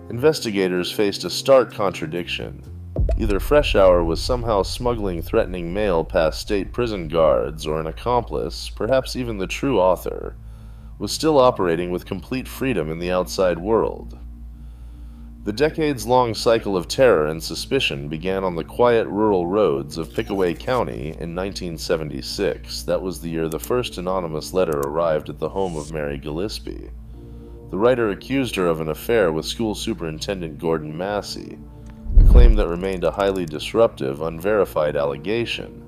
Investigators faced a stark contradiction. Either Fresh Hour was somehow smuggling threatening mail past state prison guards, or an accomplice, perhaps even the true author, was still operating with complete freedom in the outside world. The decades-long cycle of terror and suspicion began on the quiet rural roads of Pickaway County in 1976. That was the year the first anonymous letter arrived at the home of Mary Gillespie. The writer accused her of an affair with school superintendent Gordon Massey, a claim that remained a highly disruptive, unverified allegation.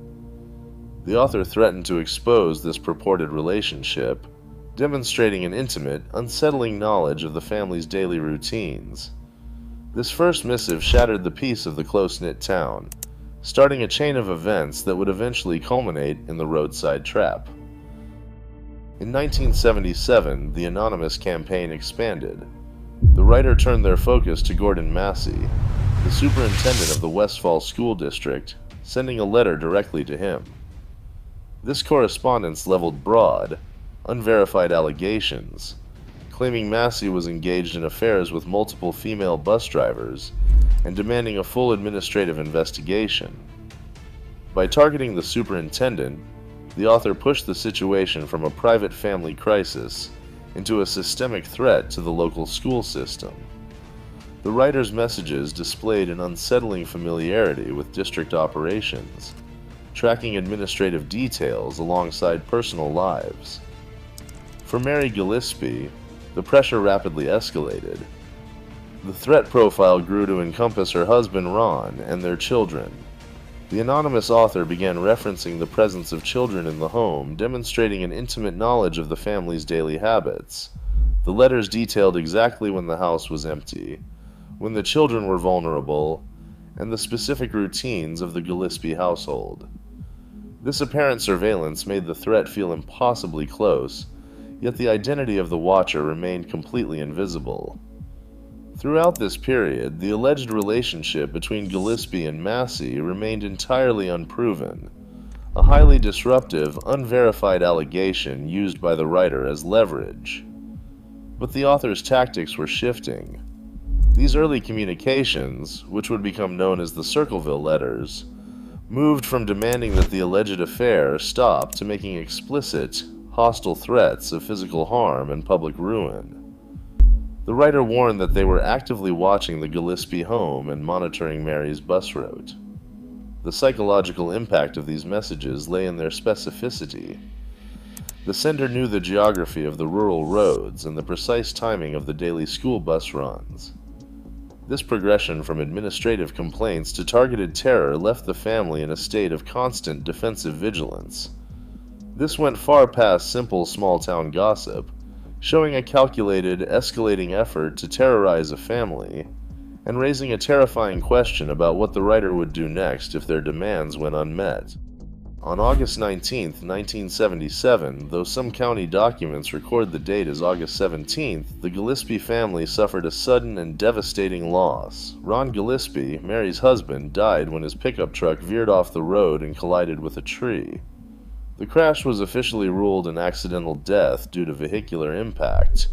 The author threatened to expose this purported relationship, demonstrating an intimate, unsettling knowledge of the family's daily routines. This first missive shattered the peace of the close-knit town, starting a chain of events that would eventually culminate in the roadside trap. In 1977, the anonymous campaign expanded. The writer turned their focus to Gordon Massey, the superintendent of the Westfall School District, sending a letter directly to him. This correspondence leveled broad, unverified allegations, claiming Massey was engaged in affairs with multiple female bus drivers and demanding a full administrative investigation. By targeting the superintendent, the author pushed the situation from a private family crisis into a systemic threat to the local school system. The writer's messages displayed an unsettling familiarity with district operations, tracking administrative details alongside personal lives. For Mary Gillespie, the pressure rapidly escalated. The threat profile grew to encompass her husband Ron and their children. The anonymous author began referencing the presence of children in the home, demonstrating an intimate knowledge of the family's daily habits. The letters detailed exactly when the house was empty, when the children were vulnerable, and the specific routines of the Gillespie household. This apparent surveillance made the threat feel impossibly close, yet the identity of the watcher remained completely invisible. Throughout this period, the alleged relationship between Gillespie and Massey remained entirely unproven, a highly disruptive, unverified allegation used by the writer as leverage. But the author's tactics were shifting. These early communications, which would become known as the Circleville Letters, moved from demanding that the alleged affair stop to making explicit, hostile threats of physical harm and public ruin. The writer warned that they were actively watching the Gillespie home and monitoring Mary's bus route. The psychological impact of these messages lay in their specificity. The sender knew the geography of the rural roads and the precise timing of the daily school bus runs. This progression from administrative complaints to targeted terror left the family in a state of constant defensive vigilance. This went far past simple small-town gossip, showing a calculated, escalating effort to terrorize a family, and raising a terrifying question about what the writer would do next if their demands went unmet. On August 19, 1977, though some county documents record the date as August 17, the Gillespie family suffered a sudden and devastating loss. Ron Gillespie, Mary's husband, died when his pickup truck veered off the road and collided with a tree. The crash was officially ruled an accidental death due to vehicular impact,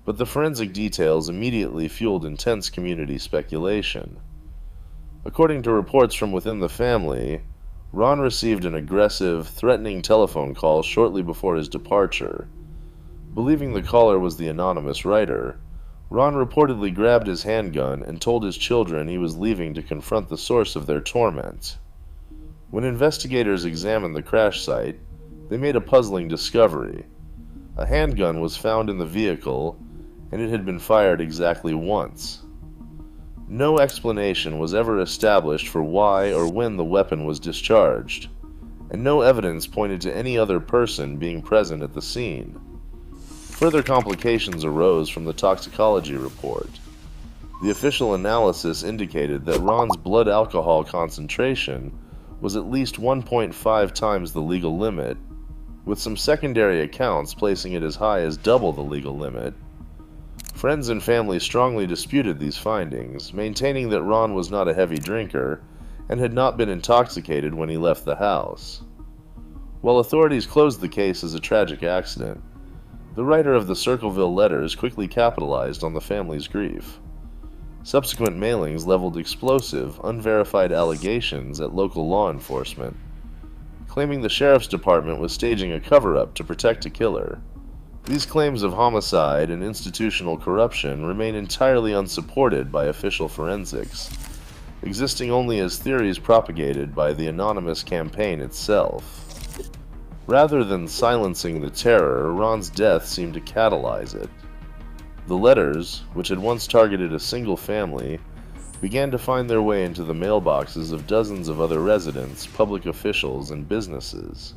but the forensic details immediately fueled intense community speculation. According to reports from within the family, Ron received an aggressive, threatening telephone call shortly before his departure. Believing the caller was the anonymous writer, Ron reportedly grabbed his handgun and told his children he was leaving to confront the source of their torment. When investigators examined the crash site, they made a puzzling discovery. A handgun was found in the vehicle, and it had been fired exactly once. No explanation was ever established for why or when the weapon was discharged, and no evidence pointed to any other person being present at the scene. Further complications arose from the toxicology report. The official analysis indicated that Ron's blood alcohol concentration was at least 1.5 times the legal limit, with some secondary accounts placing it as high as double the legal limit. Friends and family strongly disputed these findings, maintaining that Ron was not a heavy drinker and had not been intoxicated when he left the house. While authorities closed the case as a tragic accident, the writer of the Circleville Letters quickly capitalized on the family's grief. Subsequent mailings leveled explosive, unverified allegations at local law enforcement, claiming the sheriff's department was staging a cover-up to protect a killer. These claims of homicide and institutional corruption remain entirely unsupported by official forensics, existing only as theories propagated by the anonymous campaign itself. Rather than silencing the terror, Ron's death seemed to catalyze it. The letters, which had once targeted a single family, began to find their way into the mailboxes of dozens of other residents, public officials, and businesses.